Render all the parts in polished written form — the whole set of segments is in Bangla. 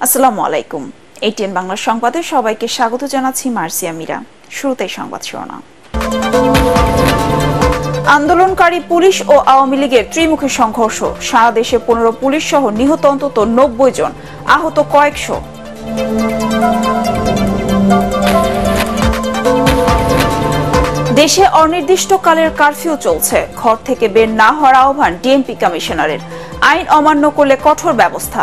আসসালামু আলাইকুম। এটিএন বাংলা সংবাদে সবাইকে স্বাগত জানাচ্ছি মার্সিয়া মীরা। শুরুতেই সংবাদ শিরোনাম। আন্দোলনকারী পুলিশ ও আওয়ামী লীগের ত্রিমুখী সংঘর্ষ, সারা দেশে 15 পুলিশ সহ নিহত অন্তত 90 জন, আহত কয়েকশো। দেশে অনির্দিষ্টকালের কারফিউ চলছে, ঘর থেকে বের না হওয়ার আহ্বান ডিএমপি কমিশনারের, আইন অমান্য করলে কঠোর ব্যবস্থা।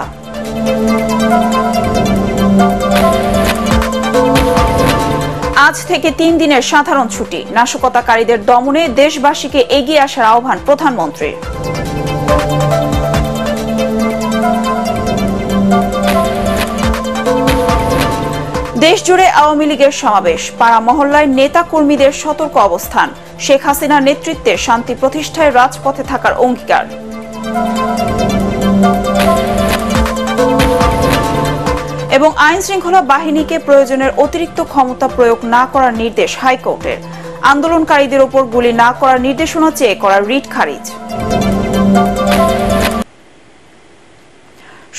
আজ থেকে 3 দিনের সাধারণ ছুটি, নাশকতাকারীদের দমনে দেশবাসীকে এগিয়ে আসার আহ্বান প্রধানমন্ত্রীর। দেশজুড়ে আওয়ামী লীগের সমাবেশ, পাড়া মহল্লায় নেতা কর্মীদের সতর্ক অবস্থান, শেখ হাসিনার নেতৃত্বে শান্তি প্রতিষ্ঠায় রাজপথে থাকার অঙ্গীকার। এবং আইন শৃঙ্খলা বাহিনীকে প্রয়োজনের অতিরিক্ত ক্ষমতা প্রয়োগ না করার নির্দেশ হাইকোর্টের, আন্দোলনকারীদের ওপর গুলি না করার নির্দেশনা চেয়ে করা রিট খারিজ।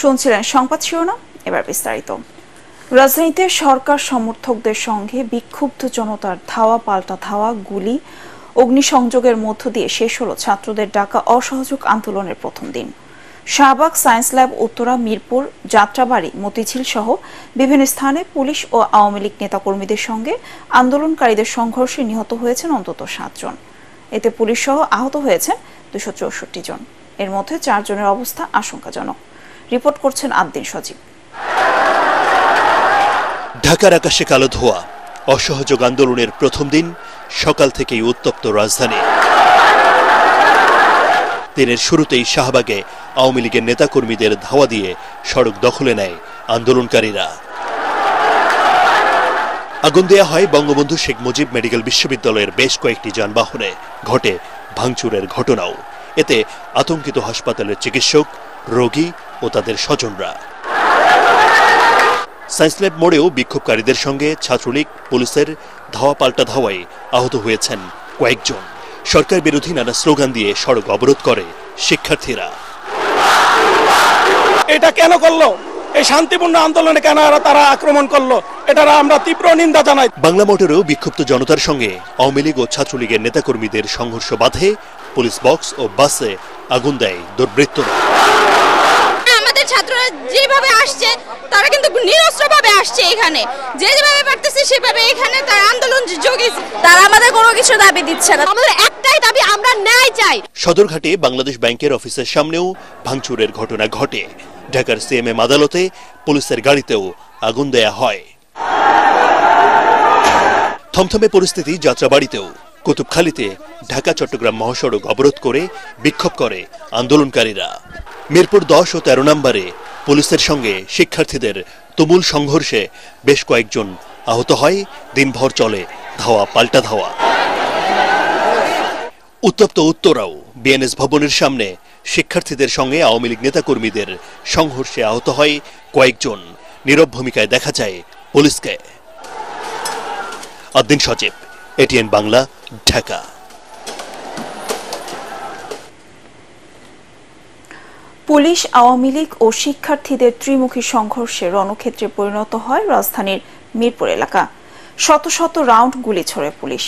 শুনছিলেন সংবাদ শিরোনাম, এবার বিস্তারিত। রাজধানীতে সরকার সমর্থকদের সঙ্গে বিক্ষুব্ধ জনতার ধাওয়া পাল্টা ধাওয়া, গুলি, অগ্নিসংযোগের মধ্য দিয়ে শেষ হল ছাত্রদের ডাকা অসহযোগ আন্দোলনের প্রথম দিন। শাহবাগ, সায়েন্স ল্যাব, উত্তরা, মিরপুর, যাত্রাবাড়ি, মতিঝিল সহ বিভিন্ন স্থানে পুলিশ ও আওয়ামী লীগ নেতাকর্মীদের সঙ্গে আন্দোলনকারীদের সংঘর্ষে নিহত হয়েছেন অন্তত 7 জন। এতে পুলিশ সহ আহত হয়েছেন 264 জন। এর মধ্যে 4 জনের অবস্থা আশঙ্কাজনক। রিপোর্ট করছেন আদ্দিন সজীব। ঢাকার আকাশে কালো ধোঁয়া, অসহযোগ আন্দোলনের প্রথম দিন, সকাল থেকেই উত্তপ্ত রাজধানী। দিনের শুরুতেই শাহবাগে আওয়ামী লীগের নেতাকর্মীদের ধাওয়া দিয়ে সড়ক দখলে নেয় আন্দোলনকারীরা। আগুন দেয়া হয় বঙ্গবন্ধু শেখ মুজিব মেডিকেল বিশ্ববিদ্যালয়ের বেশ কয়েকটি যানবাহনে, ঘটে ভাঙচুরের ঘটনাও। এতে আতঙ্কিত হাসপাতালের চিকিৎসক, রোগী ও তাদের স্বজনরা। সায়েন্স ল্যাব মোড়েও বিক্ষোভকারীদের সঙ্গে ছাত্রলীগ পুলিশের ধাওয়া পাল্টা ধাওয়ায় আহত হয়েছেন কয়েকজন। সরকার বিরোধী নানা স্লোগান দিয়ে সড়ক অবরোধ করে শিক্ষার্থীরা। এটা কেন করলো? এই শান্তিপূর্ণ আন্দোলনে কেন তারা আক্রমণ করলো? এটার আমরা তীব্র নিন্দা জানাই। বাংলা মোটরেও বিক্ষুব্ধ জনতার সঙ্গে আওয়ামী লীগ ও ছাত্রলীগের নেতাকর্মীদের সংঘর্ষ বাধে, পুলিশ বক্স ও বাসে আগুন দেয় দুর্বৃত্তরা। আমাদের ছাত্ররা যেভাবে আসছে, তারা কিন্তু নিরস্ত্রভাবে আসছে, এখানে যেভাবে পারতেছে সেভাবে এখানে তার আন্দোলন জগিয়েছে। তারা আমাদের কোনো কিছু দাবি দিচ্ছে না, আমাদের একটাই দাবি, আমরা ন্যায় চাই। সদরঘাটে বাংলাদেশ ব্যাংকের অফিসের সামনেও ভাঙচুরের ঘটনা ঘটে। ঢাকার সিএমএম আদালতে পুলিশের গাড়িতেও আগুন দেয়া হয়। থমথমে পরিস্থিতি যাত্রাবাড়িতেও। কুতুবখালীতে ঢাকা চট্টগ্রাম মহাসড়ক অবরোধ করে বিক্ষোভ করে আন্দোলনকারীরা। মিরপুর 10 ও 13 নম্বরে পুলিশের সঙ্গে শিক্ষার্থীদের তুমুল সংঘর্ষে বেশ কয়েকজন আহত হয়। দিনভর চলে ধাওয়া পাল্টা ধাওয়া। উত্তপ্ত উত্তরাও বিএনএস ভবনের সামনে শিক্ষার্থীদের সঙ্গে আওয়ামী লীগ নেতাকর্মীদের সংঘর্ষে আহত হয় কয়েকজন। নীরব ভূমিকায় দেখা যায় পুলিশকে। আদ্দিন সজীব, এটিএন বাংলা, ঢাকা। পুলিশ, আওয়ামী লীগ ও শিক্ষার্থীদের ত্রিমুখী সংঘর্ষে রণক্ষেত্রে পরিণত হয় রাজধানীর মিরপুর এলাকা। শত শত রাউন্ড গুলি ছোড়ে পুলিশ।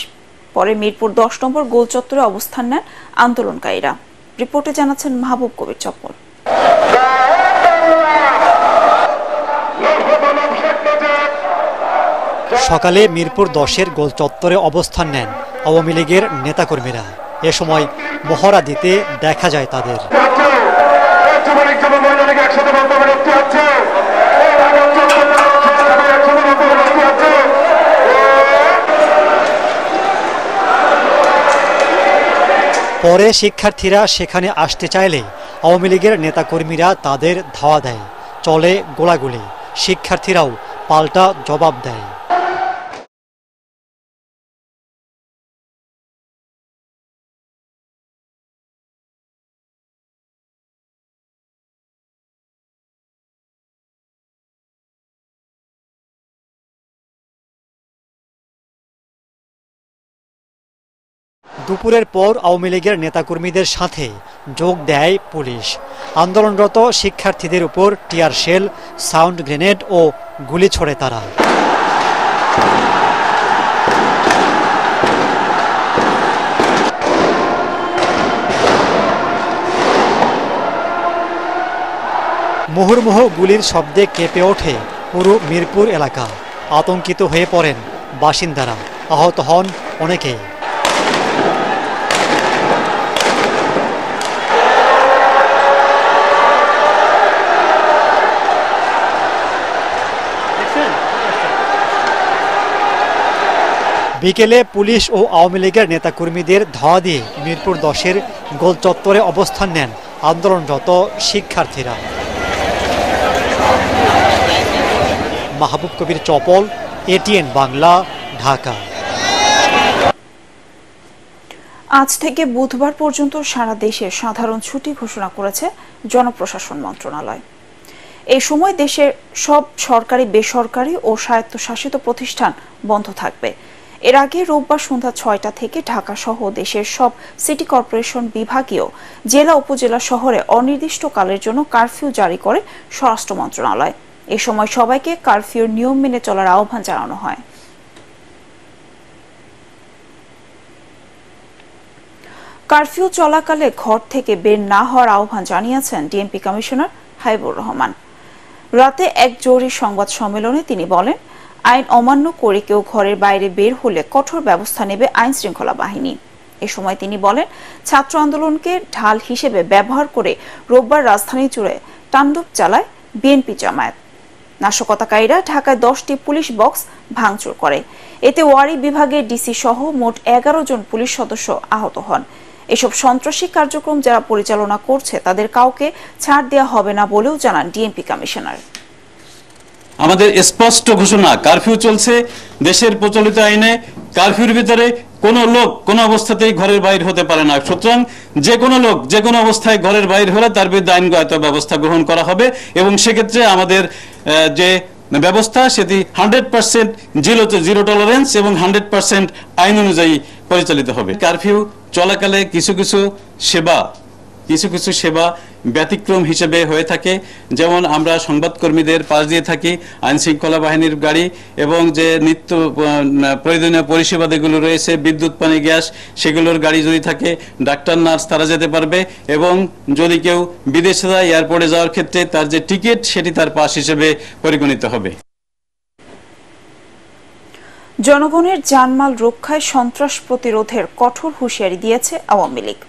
পরে মিরপুর 10 নম্বর গোল চত্বরে অবস্থান নেন আন্দোলনকারীরা। রিপোর্টে জানাচ্ছেন মাহবুব কবির চপ্পল। সকালে মিরপুর 10-এর গোল চত্বরে অবস্থান নেন আওয়ামী লীগের নেতাকর্মীরা। এ সময় মহড়া দিতে দেখা যায় তাদের। পরে শিক্ষার্থীরা সেখানে আসতে চাইলে আওয়ামী লীগের নেতাকর্মীরা তাদের ধাওয়া দেয়, চলে গোলাগুলি। শিক্ষার্থীরাও পাল্টা জবাব দেয়। দুপুরের পর আওয়ামী লীগের নেতাকর্মীদের সাথে যোগ দেয় পুলিশ। আন্দোলনরত শিক্ষার্থীদের উপর টিয়ার শেল, সাউন্ড গ্রেনেড ও গুলি ছোড়ে তারা। মুহুর্মুহু গুলির শব্দে কেঁপে ওঠে পুরো মিরপুর এলাকা। আতঙ্কিত হয়ে পড়েন বাসিন্দারা, আহত হন অনেকে। বিকেলে পুলিশ ও আওয়ামী লীগের নেতাকর্মীদের ধাওয়া দিয়ে মিরপুর 10-এর গোল চত্বরে অবস্থান নেন আন্দোলনরত শিক্ষার্থীরা। মাহবুব কবির চপল, এটিএন বাংলা, ঢাকা। আজ থেকে বুধবার পর্যন্ত সারা দেশে সাধারণ ছুটি ঘোষণা করেছে জনপ্রশাসন মন্ত্রণালয়। এই সময় দেশের সব সরকারি, বেসরকারি ও স্বায়ত্তশাসিত প্রতিষ্ঠান বন্ধ থাকবে। এর আগে রোববার সন্ধ্যা 6টা থেকে ঢাকা সহ দেশের সব সিটি কর্পোরেশন, বিভাগীয়, জেলা, উপজেলা শহরে অনির্দিষ্টকালের জন্য কারফিউ জারি করে স্বরাষ্ট্র মন্ত্রণালয়। এ সময় সবাইকে কারফিউর নিয়ম মেনে চলার আহ্বান জানানো হয়। কারফিউ চলাকালে ঘর থেকে বের না হওয়ার আহ্বান জানিয়েছেন ডিএমপি কমিশনার হাবিবুর রহমান। রাতে এক জরুরি সংবাদ সম্মেলনে তিনি বলেন, আইন অমান্য করে কেউ ঘরের বাইরে বের হলে কঠোর ব্যবস্থা নেবে আইন শৃঙ্খলা বাহিনী। এ সময় তিনি বলেন, ছাত্র আন্দোলনকে ঢাল হিসেবে ব্যবহার করে রোববার রাজধানী জুড়ে তাণ্ডব চালায় বিএনপি জামায়াত। নাশকতাকারীরা ঢাকায় 10টি পুলিশ বক্স ভাঙচুর করে। এতে ওয়ারি বিভাগের ডিসি সহ মোট 11 জন পুলিশ সদস্য আহত হন। এসব সন্ত্রাসী কার্যক্রম যারা পরিচালনা করছে তাদের কাউকে ছাড় দেওয়া হবে না বলেও জানান ডিএমপি কমিশনার। আমাদের স্পষ্ট ঘোষণা, কারফিউ চলছে। দেশের প্রচলিত আইনে কারফিউর ভিতরে কোনো লোক কোনো অবস্থাতেই ঘরের বাইরে হতে পারে না। সুতরাং যে কোনো লোক যে কোনো অবস্থায় ঘরের বাইরে হলে তার বিরুদ্ধে আইনগত ব্যবস্থা গ্রহণ করা হবে এবং সেক্ষেত্রে আমাদের যে ব্যবস্থা সেটি 100% জিরো টলারেন্স এবং 100% আইন অনুযায়ী পরিচালিত হবে। কারফিউ চলাকালে কিছু কিছু সেবা ব্যতিক্রম হিসেবে হয়ে থাকে। যেমন আমরা সংবাদকর্মীদের পাশ দিয়ে থাকি, আইন শৃঙ্খলা বাহিনীর গাড়ি এবং যে নিত্য প্রয়োজনীয় পরিষেবা যেগুলো রয়েছে, বিদ্যুৎ, পানি, গ্যাস, সেগুলোর গাড়ি যদি থাকে, ডাক্তার, নার্স তারা যেতে পারবে এবং যদি কেউ বিদেশে যায়, এয়ারপোর্টে যাওয়ার ক্ষেত্রে তার যে টিকিট সেটি তার পাস হিসেবে পরিগণিত হবে। জনগণের জানমাল রক্ষায় সন্ত্রাস প্রতিরোধের কঠোর হুঁশিয়ারি দিয়েছে আওয়ামী লীগ।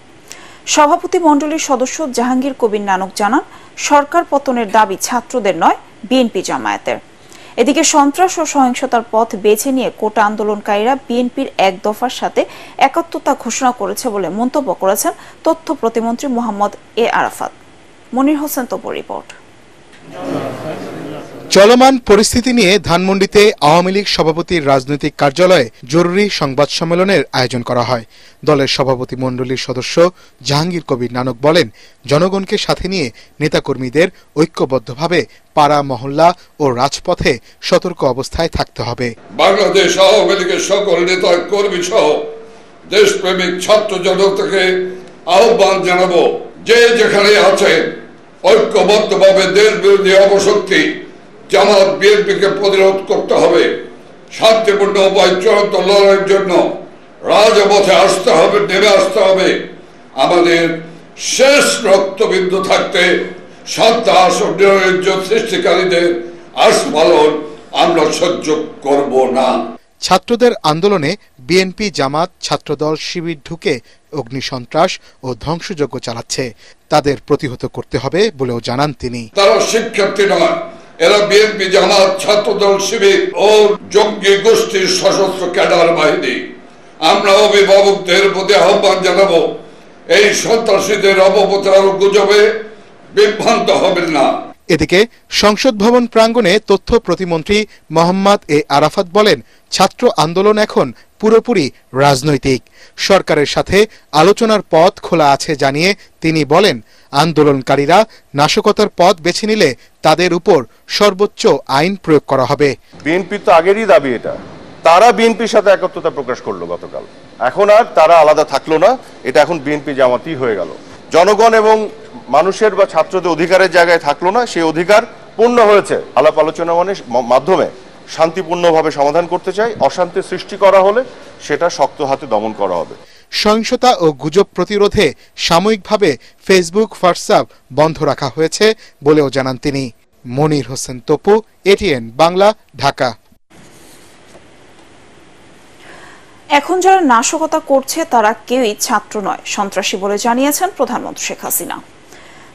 সভাপতি মণ্ডলীর সদস্য জাহাঙ্গীর কবির নানক জানান, সরকার পতনের দাবি ছাত্রদের নয়, বিএনপি জামায়াতের। এদিকে সন্ত্রাস ও সহিংসতার পথ বেছে নিয়ে কোটা আন্দোলনকারীরা বিএনপির এক দফার সাথে একাত্মতা ঘোষণা করেছে বলে মন্তব্য করেছেন তথ্য প্রতিমন্ত্রী মোহাম্মদ এ আরাফাত। মনির হোসেন তোপর রিপোর্ট। চলমান পরিস্থিতি নিয়ে ধানমন্ডিতে আওয়ামী লীগ সভাপতির রাজনৈতিক কার্যালয়ে জরুরি সংবাদ সম্মেলনের আয়োজন করা হয়। দলের সভাপতি মণ্ডলীর সদস্য জাহাঙ্গীর কবির নানক বলেন, জনগণকে সাথে নিয়ে নেতাকর্মীদের ঐক্যবদ্ধভাবে পাড়া, মহল্লা ও রাজপথে সতর্ক অবস্থায় থাকতে হবে। বাংলাদেশ আওয়ামী লীগের সকল নেতা কর্মী সহ দেশপ্রেমিক ছাত্র জনতাকে আহ্বান জানাবো, যে যেখানে আছেন ঐক্যবদ্ধভাবে দেশ বিরোধী অপশক্তি জামাত বিএনপিকে প্রতিরোধ করতে হবে। শান্তিপূর্ণ উপায় চূড়ান্ত লড়াইয়ের জন্য রাজপথে নেমে আসতে হবে। আমাদের শেষ রক্তবিন্দু থাকতে সন্ত্রাস ও নৈরাজ্য সৃষ্টিকারীদের আস্ফালন আমরা সহ্য করব না। ছাত্রদের আন্দোলনে বিএনপি, জামাত, ছাত্রদল, শিবির ঢুকে অগ্নিসন্ত্রাস ও ধ্বংসযজ্ঞ চালাচ্ছে, তাদের প্রতিহত করতে হবে বলেও জানান তিনি। তারা শিক্ষার্থী নয়, এরা বিএনপি, জামাত, ছাত্রদল, শিবির ও জঙ্গি গোষ্ঠীর সশস্ত্র ক্যাডার বাহিনী। আমরা অভিভাবকদের প্রতি আহ্বান জানাবো, এই সন্ত্রাসীদের অপপ্রচার ও গুজবে বিভ্রান্ত হবেন না। এদিকে সংসদ ভবন প্রাঙ্গণে তথ্য প্রতিমন্ত্রী মোহাম্মদ এ আরাফাত বলেন, ছাত্র আন্দোলন এখন পুরোপুরি রাজনৈতিক। সরকারের সাথে আলোচনার পথ খোলা আছে জানিয়ে তিনি বলেন, আন্দোলনকারীরা নাশকতার পথ বেছে নিলে তাদের উপর সর্বোচ্চ আইন প্রয়োগ করা হবে। বিএনপি তো আগেরই দাবি এটা তারা বিএনপির সাথে একত্রতা প্রকাশ করলো গতকাল, এখন আর তারা আলাদা থাকলো না, এটা এখন বিএনপি জামাতই হয়ে গেল। জনগণ এবং মানুষের বা ছাত্রদের অধিকারের জায়গায় থাকলো না, সেই অধিকার পূর্ণ হয়েছে। আলাপ আলোচনা মাধ্যমে শান্তিপূর্ণভাবে সমাধান করতে চাই, অশান্তি সৃষ্টি করা হলে সেটা শক্ত হাতে দমন করা হবে। সহিংসতা ও গুজব প্রতিরোধে সাময়িকভাবে ফেসবুক, হোয়াটসঅ্যাপ বন্ধ রাখা হয়েছে বলেও জানান তিনি। মনির হোসেন তপু, এটিএন বাংলা, ঢাকা। এখন যারা নাশকতা করছে তারা কেউই ছাত্র নয়, সন্ত্রাসী বলে জানিয়েছেন প্রধানমন্ত্রী শেখ হাসিনা।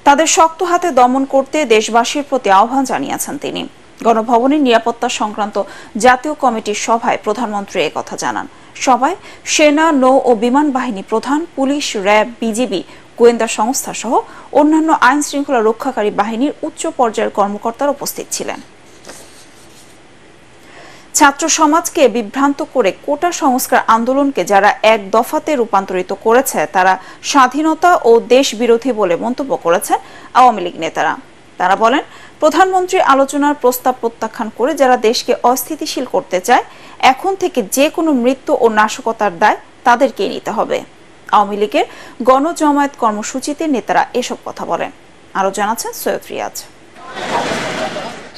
তাদের শক্ত হাতে দমন করতে দেশবাসীর প্রতি আহ্বান জানিয়েছেন তিনি। গণভবনের নিরাপত্তা সংক্রান্ত জাতীয় কমিটির সভায় প্রধানমন্ত্রী একথা জানান। সভায় সেনা, নৌ ও বিমান বাহিনী প্রধান, পুলিশ, র্যাব, বিজিবি, গোয়েন্দা সংস্থা সহ অন্যান্য আইন শৃঙ্খলা রক্ষাকারী বাহিনীর উচ্চ পর্যায়ের কর্মকর্তারা উপস্থিত ছিলেন। ছাত্র সমাজকে বিভ্রান্ত করে কোটা সংস্কার আন্দোলনকে যারা এক দফাতে রূপান্তরিত করেছে তারা স্বাধীনতা ও দেশ বিরোধী বলে মন্তব্য করেছেন আওয়ামী লীগ নেতারা। তারা বলেন, প্রধানমন্ত্রী আলোচনার প্রস্তাব প্রত্যাখ্যান করে যারা দেশকে অস্থিতিশীল করতে চায়, এখন থেকে যে কোনো মৃত্যু ও নাশকতার দায় তাদেরকেই নিতে হবে। আওয়ামী লীগের গণজমায়েত কর্মসূচিতে নেতারা এসব কথা বলেন। আরো জানাচ্ছেন সৈয়দ রিয়াজ।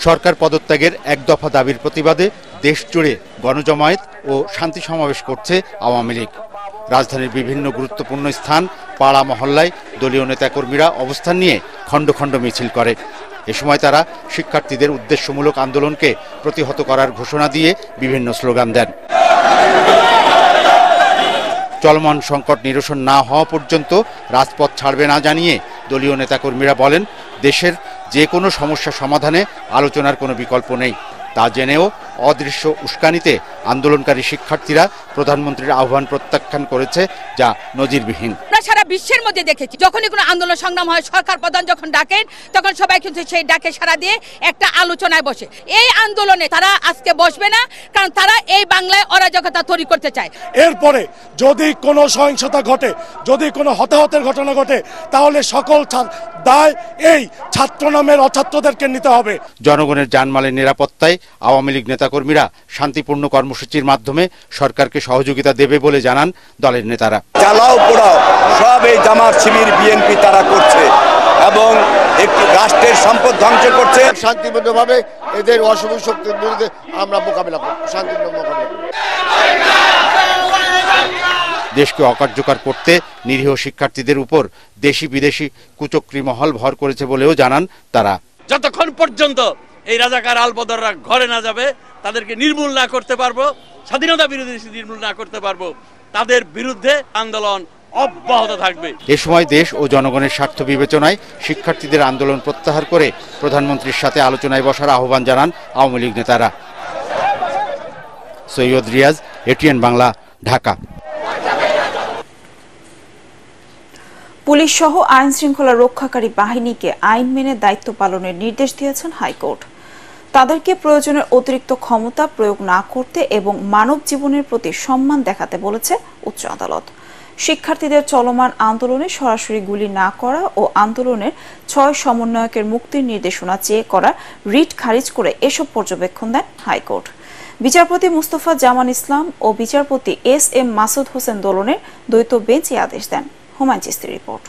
সরকার পদত্যাগের এক দফা দাবির প্রতিবাদে দেশ জুড়ে গণজমায়েত ও শান্তি সমাবেশ করছে আওয়ামী লীগ। রাজধানীর বিভিন্ন গুরুত্বপূর্ণ স্থান, পাড়া মহল্লায় দলীয় নেতাকর্মীরা অবস্থান নিয়ে খণ্ড খণ্ড মিছিল করে। এ সময় তারা শিক্ষার্থীদের উদ্দেশ্যমূলক আন্দোলনকে প্রতিহত করার ঘোষণা দিয়ে বিভিন্ন স্লোগান দেন। চলমান সংকট নিরসন না হওয়া পর্যন্ত রাজপথ ছাড়বে না জানিয়ে দলীয় নেতাকর্মীরা বলেন, দেশের যে কোনো সমস্যা সমাধানে আলোচনার কোনো বিকল্প নেই। তা জেনেও অদৃশ্য উস্কানিতে আন্দোলনকারী শিক্ষার্থীরা প্রধানমন্ত্রীর আহ্বান প্রত্যাখ্যান করেছে, যা নজিরবিহীন। সারা বিশ্বের মধ্যে দেখেছি, যখনই কোনো আন্দোলন সংগ্রাম হয়, সরকার প্রধান যখন ডাকেন তখন সবাই কিন্তু সেই ডাকে সাড়া দিয়ে একটা আলোচনায় বসে। এই আন্দোলনে তারা আজকে বসবে না, কারণ তারা এই বাংলায় অরাজকতা তৈরি করতে চায়। এরপরে যদি কোনো সহিংসতা ঘটে, যদি কোনো হতাহতের ঘটনা ঘটে, তাহলে সকল দায় এই ছাত্র নামের অছাত্রদেরকে নিতে হবে। জনগণের জানমালের নিরাপত্তায় আওয়ামী লীগ নেতাকর্মীরা শান্তিপূর্ণ কর্মসূচির মাধ্যমে সরকারকে সহযোগিতা দেবে বলে জানান দলের নেতারা। জ্বালাও পোড়াও সব এই জামাত শিবির বিএনপি তারা করছে এবং একটি রাষ্ট্রের সম্পদ ধ্বংস করছে। শান্তিপূর্ণভাবে এদের অশুভ শক্তির বিরুদ্ধে আমরা মোকাবিলা করব, শান্তিপূর্ণ মোকাবিলা করব। দেশকে অকার্যকর করতে নিরীহ শিক্ষার্থীদের উপর দেশি বিদেশি কুচক্রী মহল ভর করেছে বলেও জানান তারা। যতক্ষণ পর্যন্ত এই রাজাকার আলবদররা ঘরে না যাবে, তাদেরকে নির্মূল না করতে পারবো, স্বাধীনতা বিরোধী নির্মূল না করতে পারবো, তাদের বিরুদ্ধে আন্দোলন অব্যাহত থাকবে। এ সময় দেশ ও জনগণের স্বার্থ বিবেচনায় শিক্ষার্থীদের আন্দোলন প্রত্যাহার করে প্রধানমন্ত্রীর সাথে আলোচনায় বসার আহ্বান জানান আওয়ামী লীগ নেতারা। সৈয়দ রিয়াজ, এটিএন বাংলা, ঢাকা। পুলিশ সহ আইন শৃঙ্খলা রক্ষাকারী বাহিনীকে আইন মেনে দায়িত্ব পালনের নির্দেশ দিয়েছেন হাইকোর্ট। তাদেরকে প্রয়োজনের অতিরিক্ত ক্ষমতা প্রয়োগ না করতে এবং মানব জীবনের প্রতি সম্মান দেখাতে বলেছে উচ্চ আদালত। শিক্ষার্থীদের চলমান আন্দোলনে সরাসরি গুলি না করা ও আন্দোলনের 6 সমন্বয়কের মুক্তির নির্দেশনা চেয়ে করা রিট খারিজ করে এসব পর্যবেক্ষণ দেন হাইকোর্ট। বিচারপতি মুস্তফা জামান ইসলাম ও বিচারপতি এস.এম. মাসুদ হোসেন দোলনের দ্বৈত বেঞ্চ এই আদেশ দেন। হুমায়ুন চিস্তির রিপোর্ট।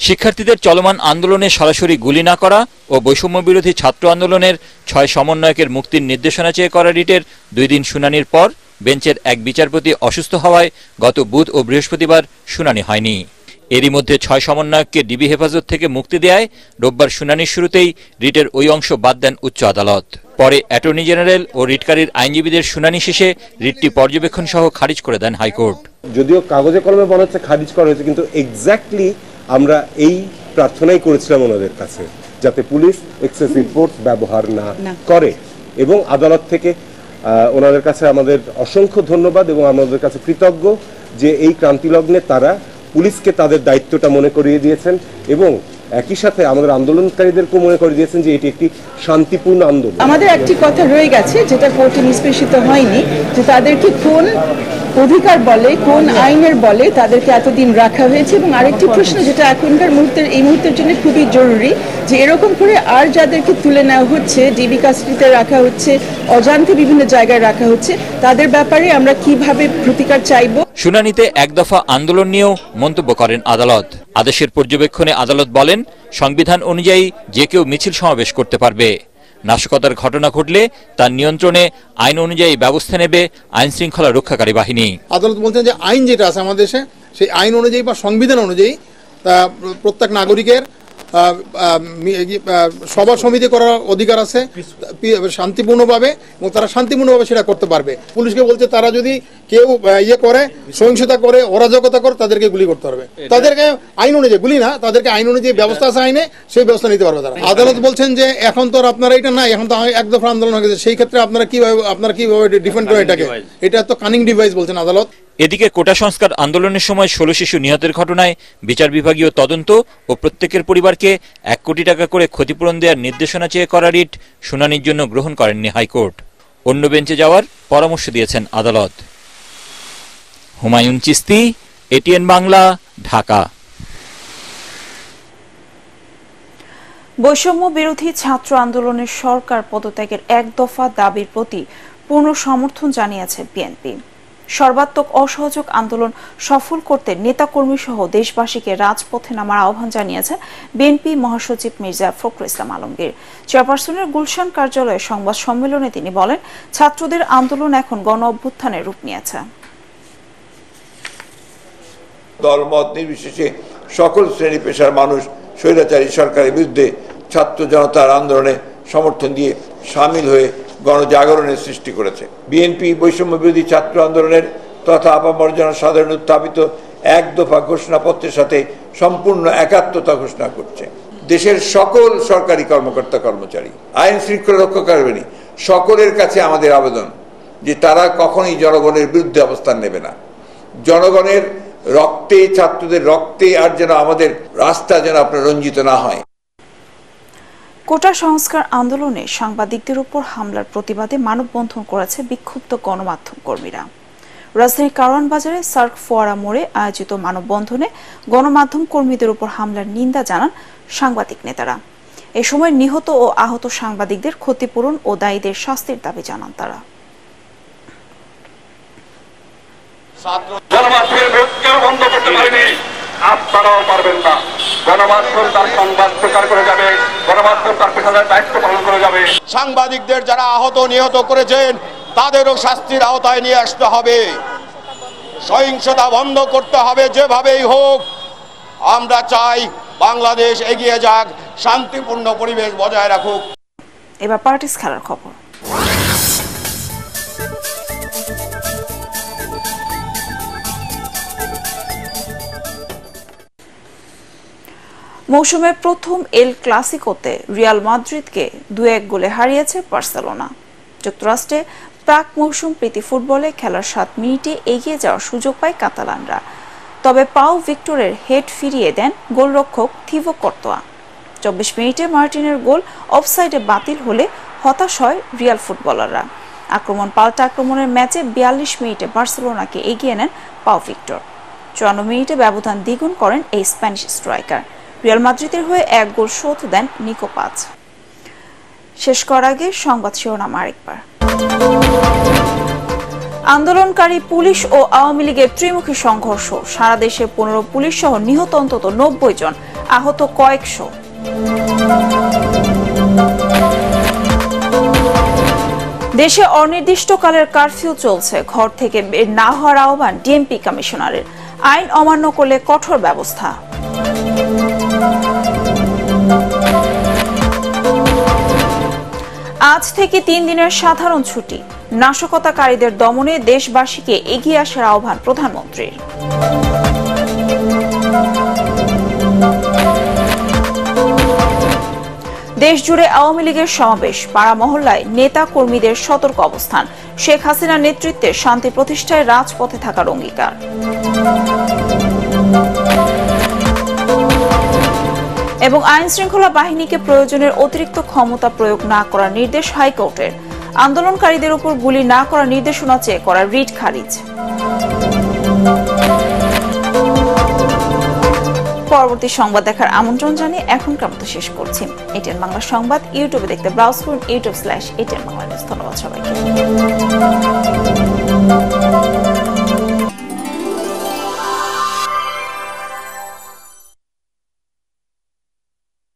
শিক্ষার্থীদের চলমান আন্দোলনে সরাসরি গুলি না করা ও বৈষম্য বিরোধী ছাত্র আন্দোলনের 6 সমন্বয়কের মুক্তির নির্দেশনা চেয়ে করা রিটের 2 দিন শুনানির পর বেঞ্চের এক বিচারপতি অসুস্থ হওয়ায় গত বুধ ও বৃহস্পতিবার শুনানি হয়নি। এরই মধ্যে 6 সমন্বয়ককে ডিবি হেফাজত থেকে মুক্তি দেয়ায় রোববার শুনানির শুরুতেই রিটের ওই অংশ বাদ দেন উচ্চ আদালত। পরে অ্যাটর্নি জেনারেল ও রিটকারীর আইনজীবীদের শুনানি শেষে রিটটি পর্যবেক্ষণ সহ খারিজ করে দেন হাইকোর্ট। যদিও কাগজে কলমে বলা হচ্ছে খারিজ করা হয়েছে, কিন্তু এক্স্যাক্টলি আমরা এই প্রার্থনাই করেছিলাম ওনাদের কাছে, যাতে পুলিশ এক্সেসিভ ফোর্স ব্যবহার না করে। এবং আদালত থেকে ওনাদের কাছে আমাদের অসংখ্য ধন্যবাদ এবং আমাদের কাছে কৃতজ্ঞ যে এই ক্রান্তিলগ্নে তারা পুলিশকে তাদের দায়িত্বটা মনে করিয়ে দিয়েছেন এবং একই সাথে আমাদের আন্দোলনকারীদেরকেও মনে করে দিয়েছেন যে এটি একটি শান্তিপূর্ণ আন্দোলন। আমাদের একটি কথা রয়ে গেছে যেটা কোর্টে নিষ্পেষিত হয়নি, যে তাদেরকে খুন অধিকার বলে, কোন আইনের বলে তাদেরকে এতদিন রাখা হয়েছে। এবং আরেকটি প্রশ্ন যেটা এখনকার এই মুহূর্তের জন্য খুবই জরুরি, যে এরকম করে আর যাদেরকে তুলে নেওয়া হচ্ছে, ডিবি কাস্টডিতে রাখা হচ্ছে, অজান্তে বিভিন্ন জায়গায় রাখা হচ্ছে, তাদের ব্যাপারে আমরা কিভাবে প্রতিকার চাইব। শুনানিতে এক দফা আন্দোলন নিয়েও মন্তব্য করেন আদালত। আদেশের পর্যবেক্ষণে আদালত বলেন, সংবিধান অনুযায়ী যে কেউ মিছিল সমাবেশ করতে পারবে। নাশকতার ঘটনা ঘটলে তার নিয়ন্ত্রণে আইন অনুযায়ী ব্যবস্থা নেবে আইন শৃঙ্খলা রক্ষাকারী বাহিনী। আদালত বলছেন যে আইন যেটা আছে আমাদের দেশে, সেই আইন অনুযায়ী বা সংবিধান অনুযায়ী প্রত্যেক নাগরিকের সভা সমিতি করার অধিকার আছে শান্তিপূর্ণভাবে, এবং তারা শান্তিপূর্ণভাবে সেটা করতে পারবে। পুলিশকে বলছে তারা যদি কেউ করে, সহিংসতা করে, অরাজকতা করে, তাদেরকে গুলি করতে পারবে। তাদেরকে আইন অনুযায়ী, গুলি না, তাদেরকে আইন অনুযায়ী ব্যবস্থা আছে আইনে, সেই ব্যবস্থা নিতে পারবে তারা। আদালত বলছেন যে এখন তো আপনারা এটা নাই, এখন তো এক দফা আন্দোলন হয়ে গেছে, সেই ক্ষেত্রে আপনারা কিভাবে ডিফেন্ড করেন এটাকে? এটা তো কানিং ডিভাইস বলছেন আদালত। এদিকে কোটা সংস্কার আন্দোলনের সময় 16 শিশু নিহতের ঘটনায় বিচার বিভাগীয় তদন্ত ও প্রত্যেকের পরিবারকে 1 কোটি টাকা করে ক্ষতিপূরণ দেওয়ার নির্দেশনা চেয়ে করা রিট শুনানির জন্য গ্রহণ করেননি হাইকোর্ট। অন্য বেঞ্চে যাওয়ার পরামর্শ দিয়েছেন আদালত। হুমায়ুন চিস্তি, এটিএন বাংলা, ঢাকা। বৈষম্য বিরোধী ছাত্র আন্দোলনের সরকার পদত্যাগের এক দফা দাবির প্রতি পূর্ণ সমর্থন জানিয়েছে বিএনপি। সর্বাত্মক অসহযোগ আন্দোলন সফল করতে নেতাকর্মী সহ দেশবাসীকে রাজপথে নামার আহ্বান জানিয়েছেন বিএনপি মহাসচিব মির্জা ফখরুল ইসলাম আলমগীর। চেয়ারপারসনের গুলশান কার্যালয়ে সংবাদ সম্মেলনে তিনি বলেন, ছাত্রদের আন্দোলন এখন গণ অভ্যুত্থানের রূপ নিয়েছে। দলমত নির্বিশেষে সকল শ্রেণী পেশার মানুষ স্বৈরাচারী সরকারের বিরুদ্ধে ছাত্র জনতার আন্দোলনে সমর্থন দিয়ে সামিল হয়ে গণজাগরণের সৃষ্টি করেছে। বিএনপি বৈষম্য বিরোধী ছাত্র আন্দোলনের তথা আপামর জনসাধারণ উত্থাপিত এক দফা ঘোষণাপত্রের সাথে সম্পূর্ণ একাত্মতা ঘোষণা করছে। দেশের সকল সরকারি কর্মকর্তা কর্মচারী, আইন শৃঙ্খলা রক্ষাকারী বাহিনী, সকলের কাছে আমাদের আবেদন যে তারা কখনোই জনগণের বিরুদ্ধে অবস্থান নেবে না। জনগণের রক্তে, ছাত্রদের রক্তে আর যেন আমাদের রাস্তা যেন আপনার রঞ্জিত না হয়। কোটা সংস্কার আন্দোলনে সাংবাদিকদের উপর হামলার প্রতিবাদে মানববন্ধন করেছে বিক্ষুব্ধ গণমাধ্যম কর্মীরা। রাজধানীর কারওয়ান বাজারে সার্ক ফোয়ারা মোড়ে আয়োজিত মানববন্ধনে গণমাধ্যম কর্মীদের উপর হামলার নিন্দা জানান সাংবাদিক নেতারা। এ সময় নিহত ও আহত সাংবাদিকদের ক্ষতিপূরণ ও দায়ীদের শাস্তির দাবি জানান তারা। আপনারাও পারবেন না। গণমাধ্যম তার সংবাদ প্রচার করে যাবে, গণমাধ্যম তার পেশাদার দায়িত্ব পালন করে যাবে। সাংবাদিকদের যারা আহত নিহত করেছেন তাদেরও শাস্তির আওতায় নিয়ে আসতে হবে। সহিংসতা বন্ধ করতে হবে যেভাবেই হোক। আমরা চাই বাংলাদেশ এগিয়ে যাক, শান্তিপূর্ণ পরিবেশ বজায় রাখুক। এবার পার্টিস খেলার খবর। মৌসুমের প্রথম এল ক্লাসিকোতে রিয়াল মাদ্রিদকে 2-1 গোলে হারিয়েছে বার্সেলোনা। যুক্তরাষ্ট্রে প্রাক মৌসুম প্রীতি ফুটবলে খেলার 7 মিনিটে এগিয়ে যাওয়ার সুযোগ পায় কাতালানরা, তবে পাও ভিক্টরের হেড ফিরিয়ে দেন গোলরক্ষক থিবো কর্তোয়া। 24 মিনিটে মার্টিনের গোল অফসাইডে বাতিল হলে হতাশ হয় রিয়াল ফুটবলাররা। আক্রমণ পাল্টা আক্রমণের ম্যাচে 42 মিনিটে বার্সেলোনাকে এগিয়ে নেন পাও ভিক্টর। 54 মিনিটে ব্যবধান দ্বিগুণ করেন এই স্প্যানিশ স্ট্রাইকার। রিয়াল মাদ্রিদের হয়ে 1 গোল শোধ দেন নিকো পাজ। শেষ করার আগে সংবাদ শিরোনাম আরেকবার। আন্দোলনকারী পুলিশ ও আওয়ামী লীগের ত্রিমুখী সংঘর্ষ, সারা দেশে 15 পুলিশ সহ নিহত অন্তত 90 জন, আহত কয়েকশো। দেশে অনির্দিষ্টকালের কারফিউ চলছে, ঘর থেকে বের না হওয়ার আহ্বান ডিএমপি কমিশনারের। আইন অমান্য করলে কঠোর ব্যবস্থা। আজ থেকে 3 দিনের সাধারণ ছুটি, নাশকতাকারীদের দমনে দেশবাসীকে এগিয়ে আসার আহ্বান প্রধানমন্ত্রীর। দেশজুড়ে আওয়ামী লীগের সমাবেশ, পাড়া মহল্লায় নেতা কর্মীদের সতর্ক অবস্থান। শেখ হাসিনার নেতৃত্বে শান্তি প্রতিষ্ঠায় রাজপথে থাকার অঙ্গীকার। এবং আইন শৃঙ্খলা বাহিনীকে প্রয়োজনের অতিরিক্ত ক্ষমতা প্রয়োগ না করার নির্দেশ হাইকোর্টের। আন্দোলনকারীদের উপর গুলি না করার নির্দেশনা চেয়ে করা রিট খারিজ। পরবর্তী সংবাদ দেখার আমন্ত্রণ জানিয়ে এখনকার মতো শেষ করছি। এটিএন বাংলা সংবাদ ইউটিউবে দেখতে ব্রাউজ করুন youtube/ATN Bangla News। ধন্যবাদ সবাইকে।